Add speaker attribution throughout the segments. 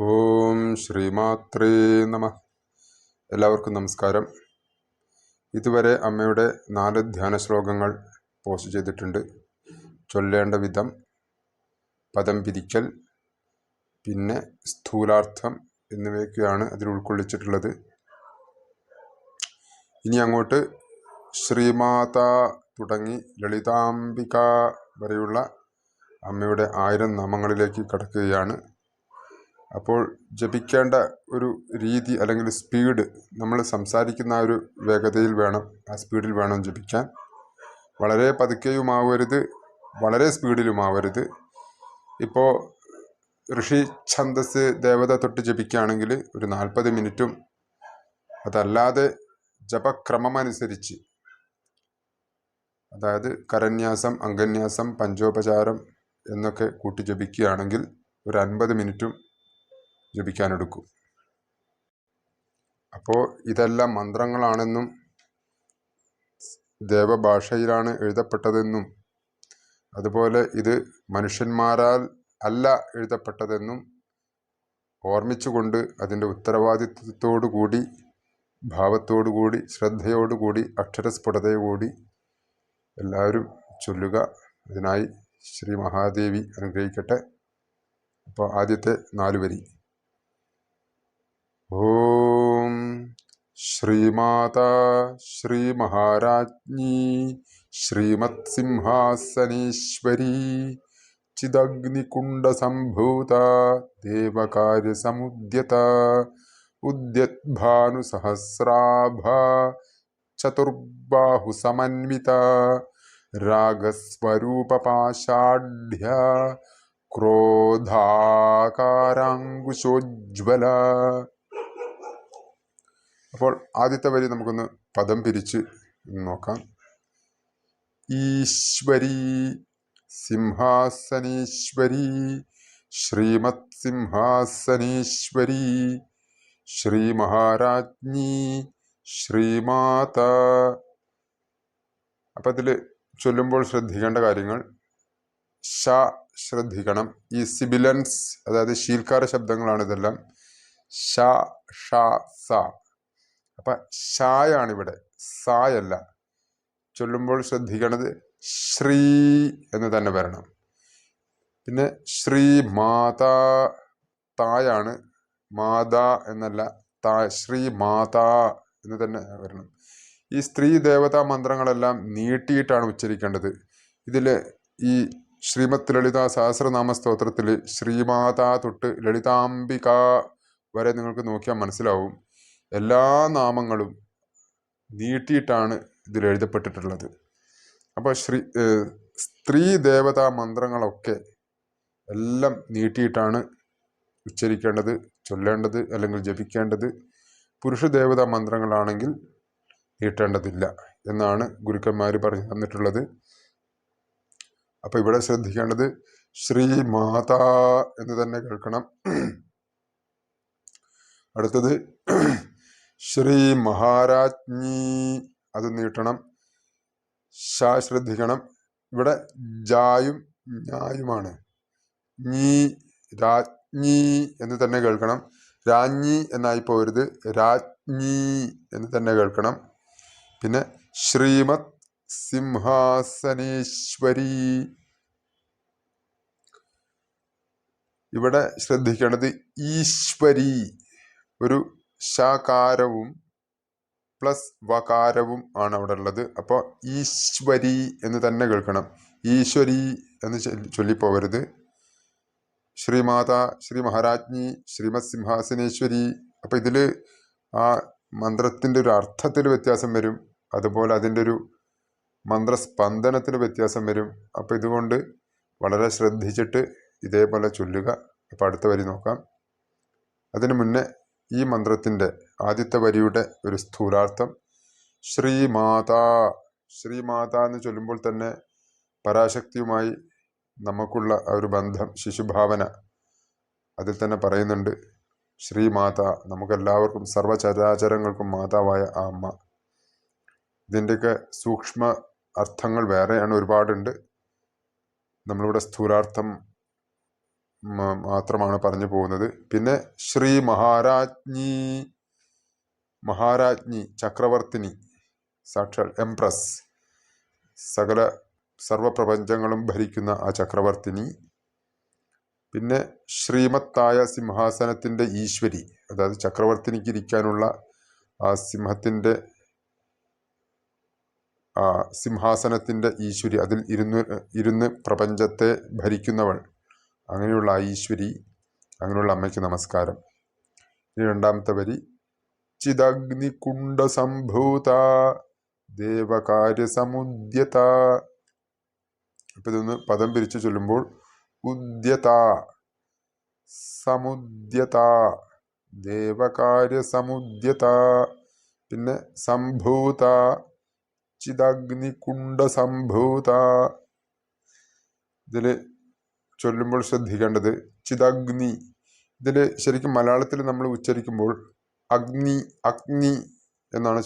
Speaker 1: ഓം ശ്രീമാത്രേ നമ. എല്ലാവർക്കും നമസ്കാരം. ഇതുവരെ അമ്മയുടെ 4 ധ്യാന ശ്ലോകങ്ങൾ പോസ്റ്റ് ചെയ്തിട്ടുണ്ട്. ചൊല്ലേണ്ട വിധം, പദം പിരിക്കൽ, പിന്നെ സ്ഥൂലാർത്ഥം എന്നിവയൊക്കെയാണ് അതിൽ ഉൾക്കൊള്ളിച്ചിട്ടുള്ളത്. ഇനി അങ്ങോട്ട് ശ്രീമാത തുടങ്ങി ലളിതാംബിക വരെയുള്ള അമ്മയുടെ 1000 നാമങ്ങളിലേക്ക് കടക്കുകയാണ്. അപ്പോൾ ജപിക്കേണ്ട ഒരു രീതി അല്ലെങ്കിൽ സ്പീഡ്, നമ്മൾ സംസാരിക്കുന്ന ആ ഒരു വേഗതയിൽ വേണം, ആ സ്പീഡിൽ വേണം ജപിക്കാൻ. വളരെ പതുക്കെയുമാവരുത്, വളരെ സ്പീഡിലുമാവരുത്. ഇപ്പോൾ ഋഷി ഛന്ദസ് ദേവത തൊട്ട് ജപിക്കുകയാണെങ്കിൽ ഒരു 40 മിനിറ്റും, അതല്ലാതെ ജപക്രമമനുസരിച്ച്, അതായത് കരന്യാസം, അംഗന്യാസം, പഞ്ചോപചാരം എന്നൊക്കെ കൂട്ടി ജപിക്കുകയാണെങ്കിൽ ഒരു 50 മിനിറ്റും ജപിക്കാനെടുക്കും. അപ്പോൾ ഇതെല്ലാം മന്ത്രങ്ങളാണെന്നും ദേവഭാഷയിലാണ് എഴുതപ്പെട്ടതെന്നും അതുപോലെ ഇത് മനുഷ്യന്മാരാൽ അല്ല എഴുതപ്പെട്ടതെന്നും ഓർമ്മിച്ചുകൊണ്ട് അതിൻ്റെ ഉത്തരവാദിത്വത്തോടുകൂടി, ഭാവത്തോടുകൂടി, ശ്രദ്ധയോടുകൂടി, അക്ഷരസ്ഫുടതയോടുകൂടി എല്ലാവരും ചൊല്ലുക. ഇതിനായി ശ്രീ മഹാദേവി അനുഗ്രഹിക്കട്ടെ. അപ്പോൾ ആദ്യത്തെ 4 വരി. ഓം ശ്രീമാതാ ശ്രീ മഹാരാജ്ഞി ശ്രീമത്സിംഹാസനേശ്വരി ചിദഗ്നികുണ്ഡ സംഭൂത ദേവകാര്യസമുദ്യത ഉദ്യദ്ഭാനുസഹസ്രാഭ ചതുർബാഹു സമന്വിത രാഗസ്വരൂപപാഷാഢ്യ ക്രോധാകാരാങ്കുശോജ്വല. അപ്പോൾ ആദ്യത്തെ വരി നമുക്കൊന്ന് പദം പിരിച്ച് നോക്കാം. ഈശ്വരി സിംഹാസനേശ്വരി ശ്രീമത് സിംഹാസനേശ്വരി ശ്രീ മഹാരാജ്ഞി ശ്രീമാത. അപ്പം അതിൽ ചൊല്ലുമ്പോൾ ശ്രദ്ധിക്കേണ്ട കാര്യങ്ങൾ, ഷ ശ്രദ്ധിക്കണം. ഈ സിബിലൻസ്, അതായത് ശീൽക്കാര ശബ്ദങ്ങളാണ് ഇതെല്ലാം. ഷ, ഷ, സ. അപ്പം ഷായാണിവിടെ, സായല്ല. ചൊല്ലുമ്പോൾ ശ്രദ്ധിക്കണത് ശ്രീ എന്ന് തന്നെ വരണം. പിന്നെ ശ്രീ മാതാ, തായാണ്, മാതാ എന്നല്ല, താ, ശ്രീ മാതാ എന്ന് തന്നെ വരണം. ഈ സ്ത്രീ ദേവതാ മന്ത്രങ്ങളെല്ലാം നീട്ടിയിട്ടാണ് ഉച്ചരിക്കേണ്ടത്. ഇതിൽ ഈ ശ്രീമത് ലളിതാ സഹസ്രനാമ സ്തോത്രത്തിൽ ശ്രീമാതാ തൊട്ട് ലളിതാംബിക വരെ നിങ്ങൾക്ക് നോക്കിയാൽ മനസ്സിലാവും, എല്ലാ നാമങ്ങളും നീട്ടിയിട്ടാണ് ഇതിൽ എഴുതപ്പെട്ടിട്ടുള്ളത്. അപ്പോൾ സ്ത്രീ ദേവതാ മന്ത്രങ്ങളൊക്കെ എല്ലാം നീട്ടിയിട്ടാണ് ഉച്ചരിക്കേണ്ടത്, ചൊല്ലേണ്ടത്, അല്ലെങ്കിൽ ജപിക്കേണ്ടത്. പുരുഷ ദേവതാ മന്ത്രങ്ങളാണെങ്കിൽ നീട്ടേണ്ടതില്ല എന്നാണ് ഗുരുക്കന്മാർ പറഞ്ഞു തന്നിട്ടുള്ളത്. അപ്പം ഇവിടെ ശ്രദ്ധിക്കേണ്ടത് ശ്രീ മാതാ എന്ന് തന്നെ കേൾക്കണം. അടുത്തത് ശ്രീ മഹാരാജ്ഞി, അത് നീട്ടണം. ഷ ശ്രദ്ധിക്കണം. ഇവിടെ ജായും ഞായുമാണ്. ഞീ, രാജ്ഞി എന്ന് തന്നെ കേൾക്കണം. രാജ്ഞി എന്നായി പോരുത്, രാജ്ഞി എന്ന് തന്നെ കേൾക്കണം. പിന്നെ ശ്രീമത് സിംഹാസനേശ്വരി, ഇവിടെ ശ്രദ്ധിക്കേണ്ടത് ഈശ്വരി, ഒരു ശകാരവും പ്ലസ് വകാരവും ആണ് അവിടെ ഉള്ളത്. അപ്പോൾ ഈശ്വരി എന്ന് തന്നെ കേൾക്കണം, ഈശ്വരി എന്ന് ചൊല്ലിപ്പോവരുത്. ശ്രീമാതാ ശ്രീ മഹാരാജ്ഞി ശ്രീമത് സിംഹാസനേശ്വരി. അപ്പം ഇതിൽ ആ മന്ത്രത്തിൻ്റെ ഒരു അർത്ഥത്തിൽ വ്യത്യാസം വരും, അതുപോലെ അതിൻ്റെ ഒരു മന്ത്രസ്പന്ദനത്തിൽ വ്യത്യാസം വരും. അപ്പം ഇതുകൊണ്ട് വളരെ ശ്രദ്ധിച്ചിട്ട് ഇതേപോലെ ചൊല്ലുക. അപ്പം അടുത്ത വരി നോക്കാം. അതിനു മുന്നേ ഈ മന്ത്രത്തിൻ്റെ ആദ്യത്തെ വരിയുടെ ഒരു സ്ഥൂലാർത്ഥം. ശ്രീമാതാ, ശ്രീമാതാ എന്ന് ചൊല്ലുമ്പോൾ തന്നെ പരാശക്തിയുമായി നമുക്കുള്ള ആ ഒരു ബന്ധം, ശിശുഭാവന അതിൽ തന്നെ പറയുന്നുണ്ട്. ശ്രീമാത, നമുക്കെല്ലാവർക്കും സർവചരാചരങ്ങൾക്കും മാതാവായ ആ അമ്മ. ഇതിൻ്റെയൊക്കെ സൂക്ഷ്മ അർത്ഥങ്ങൾ വേറെയാണ്, ഒരുപാടുണ്ട്. നമ്മളിവിടെ സ്ഥൂലാർത്ഥം മാത്രമാണ് പറഞ്ഞു പോകുന്നത്. പിന്നെ ശ്രീ മഹാരാജ്ഞി ചക്രവർത്തിനി, സാക്ഷാൽ എംപ്രസ്, സർവപ്രപഞ്ചങ്ങളും ഭരിക്കുന്ന ആ ചക്രവർത്തിനി. പിന്നെ ശ്രീമത്തായ സിംഹാസനത്തിൻ്റെ ഈശ്വരി, അതായത് ചക്രവർത്തിനിക്ക് ഇരിക്കാനുള്ള ആ സിംഹാസനത്തിൻ്റെ ഈശ്വരി, അതിൽ ഇരുന്ന് പ്രപഞ്ചത്തെ ഭരിക്കുന്നവൾ, അങ്ങനെയുള്ള ആ ഈശ്വരി, അങ്ങനെയുള്ള അമ്മയ്ക്ക് നമസ്കാരം. ഇനി രണ്ടാമത്തെ വരി, ചിദഗ്നികുണ്ഡ സംഭൂത ദേവകാര്യസമുദ്യത. അപ്പം ഇതൊന്ന് പദം പിരിച്ചു ചൊല്ലുമ്പോൾ ഉദ്യത, സമുദ്യത, ദേവകാര്യസമുദ്യത, പിന്നെ സംഭൂത, ചിദഗ്നികുണ്ഡ സംഭൂത. ഇതിൽ ചൊല്ലുമ്പോൾ ശ്രദ്ധിക്കേണ്ടത് ചിദഗ്നി, ഇതിൽ ശരിക്കും മലയാളത്തിൽ നമ്മൾ ഉച്ചരിക്കുമ്പോൾ അഗ്നി അഗ്നി എന്നാണ്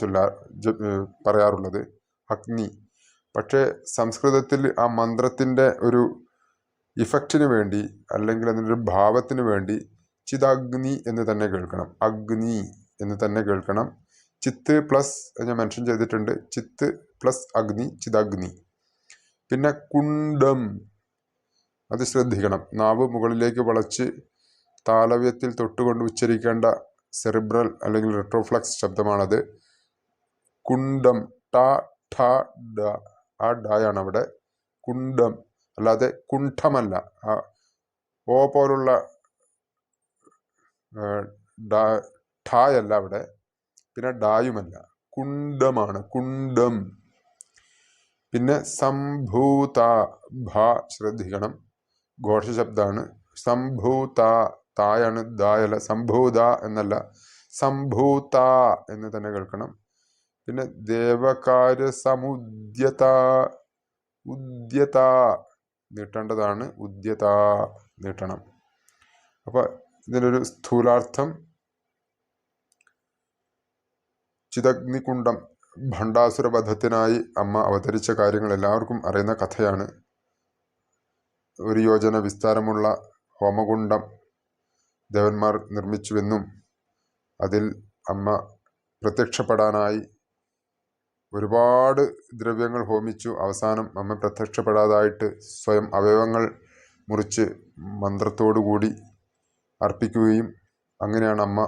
Speaker 1: പറയാറുള്ളത്, അഗ്നി. പക്ഷേ സംസ്കൃതത്തിൽ ആ മന്ത്രത്തിൻ്റെ ഒരു ഇഫക്റ്റിന് വേണ്ടി, അല്ലെങ്കിൽ അതിൻ്റെ ഒരു ഭാവത്തിന് വേണ്ടി ചിദഗ്നി എന്ന് തന്നെ കേൾക്കണം, അഗ്നി എന്ന് തന്നെ കേൾക്കണം. ചിത്ത് പ്ലസ് ഞാൻ മെൻഷൻ ചെയ്തിട്ടുണ്ട്, ചിത്ത് പ്ലസ് അഗ്നി, ചിദഗ്നി. പിന്നെ കുണ്ഡം, അത് ശ്രദ്ധിക്കണം, നാവ് മുകളിലേക്ക് വളച്ച് താലവ്യത്തിൽ തൊട്ടുകൊണ്ട് ഉച്ചരിക്കേണ്ട സെറിബ്രൽ അല്ലെങ്കിൽ റെട്രോഫ്ലക്സ് ശബ്ദമാണത്. കുണ്ഡം, ട ഠ ഡ, ആ ഡായാണ് അവിടെ കുണ്ഡം, അല്ലാതെ കുണ്ഠമല്ല. ആ ഓ പോലുള്ള ഠായല്ല അവിടെ, പിന്നെ ഡായുമല്ല, കുണ്ഡമാണ്, കുണ്ഡം. പിന്നെ സംഭൂത, ഭ ശ്രദ്ധിക്കണം, ഘോഷശബ്ദമാണ്. സംഭൂത, തായാണ്, ദായല്ല, സംഭൂത എന്നല്ല, സംഭൂത എന്ന് തന്നെ കേൾക്കണം. പിന്നെ ദേവകാര്യ സമുദ്യത, ഉദ്യത നീട്ടേണ്ടതാണ്, ഉദ്യത നീട്ടണം. അപ്പൊ ഇതിനൊരു സ്ഥൂലാർത്ഥം, ചിദഗ്നികുണ്ഡം ഭണ്ഡാസുരവധത്തിനായി അമ്മ അവതരിച്ച കാര്യങ്ങൾ എല്ലാവർക്കും അറിയുന്ന കഥയാണ്. 1 യോജന വിസ്താരമുള്ള ഹോമകുണ്ഡം ദേവന്മാർ നിർമ്മിച്ചുവെന്നും അതിൽ അമ്മ പ്രത്യക്ഷപ്പെടാനായി ഒരുപാട് ദ്രവ്യങ്ങൾ ഹോമിച്ചു, അവസാനം അമ്മ പ്രത്യക്ഷപ്പെടാതായിട്ട് സ്വയം അവയവങ്ങൾ മുറിച്ച് മന്ത്രത്തോടുകൂടി അർപ്പിക്കുകയും അങ്ങനെയാണ് അമ്മ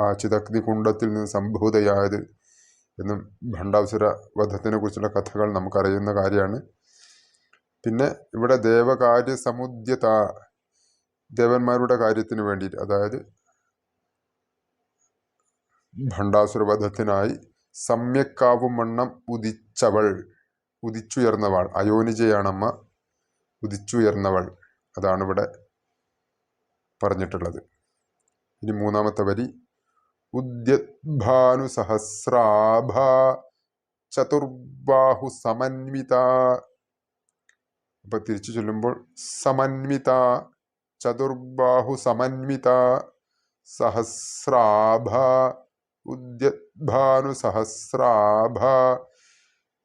Speaker 1: ആ ചിദഗ്നികുണ്ഡത്തിൽ നിന്ന് സംഭൂതയായത് എന്നും ഭണ്ഡാസുര വധത്തിനെ കുറിച്ചുള്ള കഥകൾ നമുക്കറിയുന്ന കാര്യമാണ്. പിന്നെ ഇവിടെ ദേവകാര്യ സമുദ്യത, ദേവന്മാരുടെ കാര്യത്തിന് വേണ്ടിയിട്ട്, അതായത് ഭണ്ഡാസുരവധത്തിനായി സമ്യക്കാവും വണ്ണം ഉദിച്ചവൾ, ഉദിച്ചുയർന്നവൾ, അയോനിജയാണമ്മ, ഉദിച്ചുയർന്നവൾ, അതാണ് ഇവിടെ പറഞ്ഞിട്ടുള്ളത്. ഇനി മൂന്നാമത്തെ വരി, ഉദ്യദ്ഭാനു സഹസ്രാഭ ചതുർബാഹു സമന്വിത. അപ്പൊ തിരിച്ചു ചൊല്ലുമ്പോൾ സമന്വിത, ചതുർബാഹു സമന്വിത, സഹസ്രാഭ, ഉദ്യദ്ഭാനു സഹസ്രാഭ.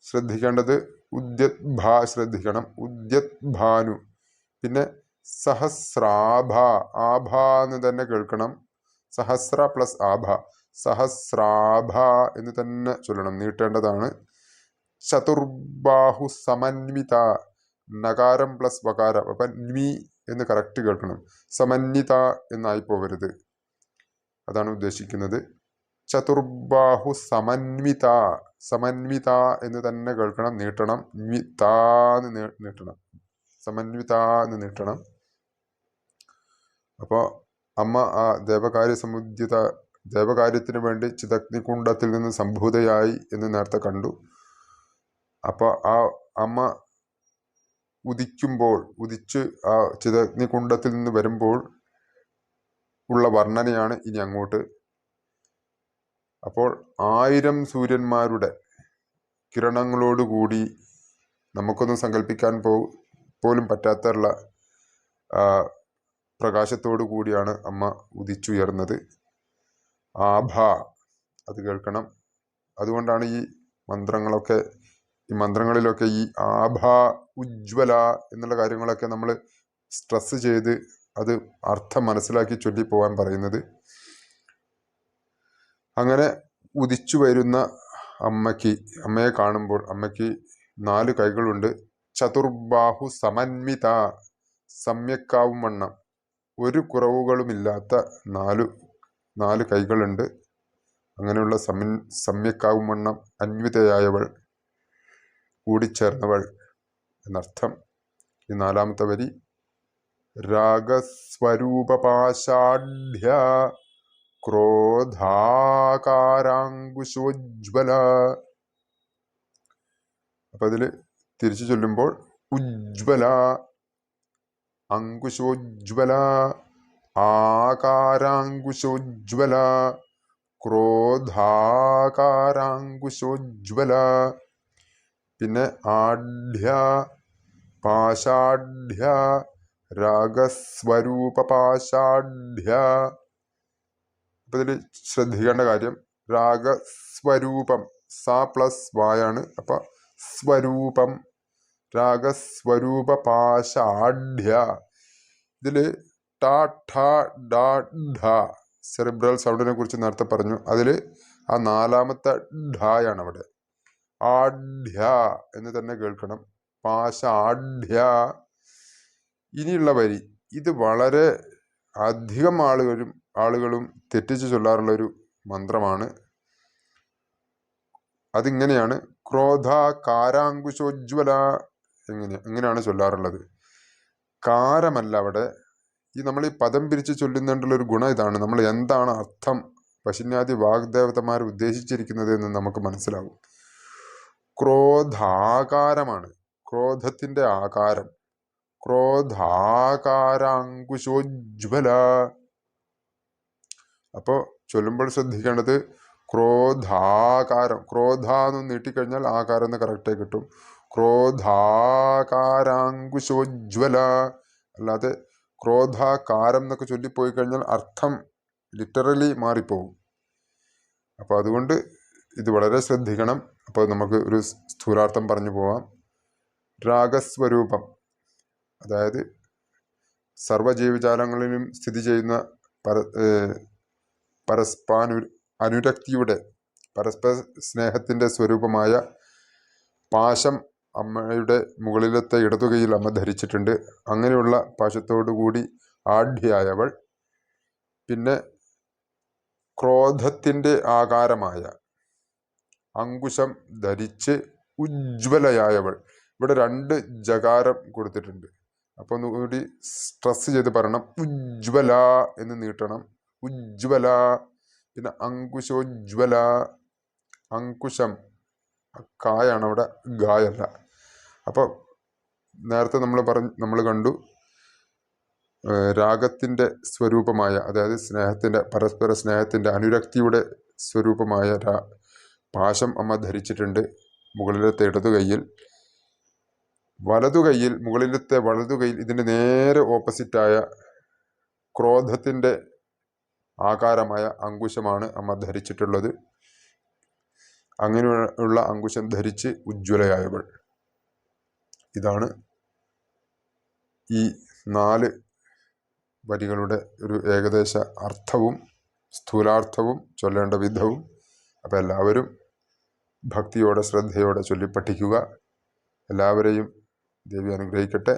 Speaker 1: ശ്രദ്ധിക്കേണ്ടത് ഉദ്യദ്ഭ ശ്രദ്ധിക്കണം, ഉദ്യദ്ഭാനു, പിന്നെ സഹസ്രാഭ, ആഭ എന്ന് തന്നെ കേൾക്കണം, സഹസ്ര പ്ലസ് ആഭ, സഹസ്രാഭ എന്ന് തന്നെ ചൊല്ലണം, നീട്ടേണ്ടതാണ്. ചതുർബാഹു സമന്വിത, നകാരം പ്ലസ് വകാരം, അപ്പൊ ന്വി എന്ന് കറക്റ്റ് കേൾക്കണം, സമന്വിത എന്നായി പോകരുത്, അതാണ് ഉദ്ദേശിക്കുന്നത്. ചതുർബാഹു സമന്വിത, സമന്വിത എന്ന് തന്നെ കേൾക്കണം, നീട്ടണം, ന്വിതാന്ന് നീട്ടണം, സമന്വിത എന്ന് നീട്ടണം. അപ്പോൾ അമ്മ ആ ദേവകാര്യത്തിന് വേണ്ടി ചിദഗ്നികുണ്ഡത്തിൽ നിന്ന് സംഭൂതയായി എന്ന് നേരത്തെ കണ്ടു. അപ്പോൾ ആ അമ്മ ഉദിച്ച് ആ ചിദഗ്നികുണ്ഡത്തിൽ നിന്ന് വരുമ്പോൾ ഉള്ള വർണ്ണനയാണ് ഇനി അങ്ങോട്ട്. അപ്പോൾ 1000 സൂര്യന്മാരുടെ കിരണങ്ങളോടുകൂടി, നമുക്കൊന്നും സങ്കല്പിക്കാൻ പോലും പറ്റാത്തുള്ള പ്രകാശത്തോടു കൂടിയാണ് അമ്മ ഉദിച്ചുയർന്നത്. ആഭ, അത് കേൾക്കണം. അതുകൊണ്ടാണ് ഈ മന്ത്രങ്ങളിലൊക്കെ ഈ ആഭ, ഉജ്വല എന്നുള്ള കാര്യങ്ങളൊക്കെ നമ്മൾ സ്ട്രെസ് ചെയ്ത് അത് അർത്ഥം മനസ്സിലാക്കി ചൊല്ലിപ്പോവാൻ പറയുന്നത്. അങ്ങനെ ഉദിച്ചു വരുന്ന അമ്മയെ കാണുമ്പോൾ അമ്മയ്ക്ക് 4 കൈകളുണ്ട്. ചതുർബാഹു സമന്വിത, സമ്യക്കാവും വണ്ണം, ഒരു കുറവുകളുമില്ലാത്ത 4 കൈകളുണ്ട്. അങ്ങനെയുള്ള സമ്യക്കാവും വണ്ണം അന്വിതയായവൾ, കൂടിച്ചേർന്നവൾ എന്നർത്ഥം. ഈ 4ാമത്തെ വരി രാഗസ്വരൂപപാഷാഢ്യ ക്രോധാകാരാങ്കുശോജ്വല. അപ്പൊ അതില് തിരിച്ചു ചൊല്ലുമ്പോൾ ഉജ്വല, അങ്കുശോജ്വല, ആകാരാങ്കുശോജ്വല, ക്രോധാകാരാങ്കുശോജ്വല. പിന്നെ ആഢ്യ, പാഷാഢ്യ, രാഗസ്വരൂപപാഷാഢ്യ. അപ്പൊ ഇതിൽ ശ്രദ്ധിക്കേണ്ട കാര്യം രാഗസ്വരൂപം സ പ്ലസ് വായാണ്. അപ്പൊ സ്വരൂപം, രാഗസ്വരൂപപാഷാഢ്യ. ഇതില് ട ഠ ഡ ഢ സെറിബ്രൽ സൗണ്ടിനെ കുറിച്ച് നേരത്തെ പറഞ്ഞു. അതില് ആ 4ാമത്തെ ഢയാണ് അവിടെ. ആഢ്യ എന്ന് തന്നെ കേൾക്കണം. പാഷാഢ്യ. ഇനിയുള്ള വരി ഇത് വളരെ അധികം ആളുകളും തെറ്റിച്ച് ചൊല്ലാറുള്ള ഒരു മന്ത്രമാണ്. അതിങ്ങനെയാണ് ക്രോധ കാരാങ്കുശോജ്വല. എങ്ങനെയാണ് ചൊല്ലാറുള്ളത്. കാരമല്ല അവിടെ. നമ്മൾ ഈ പദം പിരിച്ച് ചൊല്ലുന്നതിനുള്ള ഒരു ഗുണം ഇതാണ്. നമ്മൾ എന്താണ് അർത്ഥം പശുന്യാദി വാഗ്ദേവതമാർ ഉദ്ദേശിച്ചിരിക്കുന്നത് എന്ന് നമുക്ക് മനസ്സിലാവും. ക്രോധാകാരമാണ്, ക്രോധത്തിന്റെ ആകാരം. ക്രോധാകാരാങ്കുശോജ്വല. അപ്പോ ചൊല്ലുമ്പോൾ ശ്രദ്ധിക്കേണ്ടത് ക്രോധാകാരം. ക്രോധ എന്ന് നീട്ടിക്കഴിഞ്ഞാൽ ആകാരം എന്ന് കറക്റ്റായി കിട്ടും. ക്രോധാകാരാങ്കുശോജ്വല. അല്ലാതെ ക്രോധാകാരം എന്നൊക്കെ ചൊല്ലിപ്പോയി കഴിഞ്ഞാൽ അർത്ഥം ലിറ്ററലി മാറിപ്പോവും. അപ്പൊ അതുകൊണ്ട് ഇത് വളരെ ശ്രദ്ധിക്കണം. അപ്പോൾ നമുക്ക് ഒരു സ്ഥൂലാർത്ഥം പറഞ്ഞു പോവാം. രാഗസ്വരൂപം, അതായത് സർവജീവജാലങ്ങളിലും സ്ഥിതി ചെയ്യുന്ന അനുരക്തിയുടെ പരസ്പര സ്നേഹത്തിന്റെ സ്വരൂപമായ പാശം അമ്മയുടെ മുകളിലത്തെ ഇടതുകൈയിൽ അമ്മ ധരിച്ചിട്ടുണ്ട്. അങ്ങനെയുള്ള പാശത്തോടു കൂടി ആഢ്യായവൾ. പിന്നെ ക്രോധത്തിന്റെ ആകാരമായ അങ്കുശം ധരിച്ച് ഉജ്വലയായവൾ. ഇവിടെ 2 ജകാരം കൊടുത്തിട്ടുണ്ട്. അപ്പൊ ഒന്നുകൂടി സ്ട്രെസ് ചെയ്ത് പറയണം. ഉജ്വല എന്ന് നീട്ടണം. ഉജ്വല. പിന്നെ അങ്കുശോജ്വല. അങ്കുശം കായാണ് അവിടെ, ഗായല്ല. അപ്പൊ നേരത്തെ നമ്മൾ കണ്ടു രാഗത്തിന്റെ സ്വരൂപമായ, അതായത് സ്നേഹത്തിന്റെ, പരസ്പര സ്നേഹത്തിന്റെ, അനുരക്തിയുടെ സ്വരൂപമായ പാശം അമ്മ ധരിച്ചിട്ടുണ്ട് മുകളിലത്തെ ഇടതു കൈയിൽ. മുകളിലത്തെ വലതു കൈയിൽ ഇതിന്റെ നേരെ ഓപ്പോസിറ്റായ ക്രോധത്തിന്റെ ആകാരമായ അങ്കുശമാണ് അമ്മ ധരിച്ചിട്ടുള്ളത്. അങ്ങനെയുള്ള അങ്കുശം ധരിച്ച് ഉജ്വലയായവൾ. ഇതാണ് ഈ 4 വരികളുടെ ഒരു ഏകദേശ അർത്ഥവും സ്ഥൂലാർത്ഥവും ചൊല്ലേണ്ട വിധവും. അപ്പം എല്ലാവരും ഭക്തിയോടെ ശ്രദ്ധയോടെ ചൊല്ലി പഠിക്കുക. എല്ലാവരെയും ദേവി അനുഗ്രഹിക്കട്ടെ.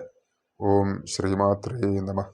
Speaker 1: ഓം ശ്രീമാത്രേ നമഃ.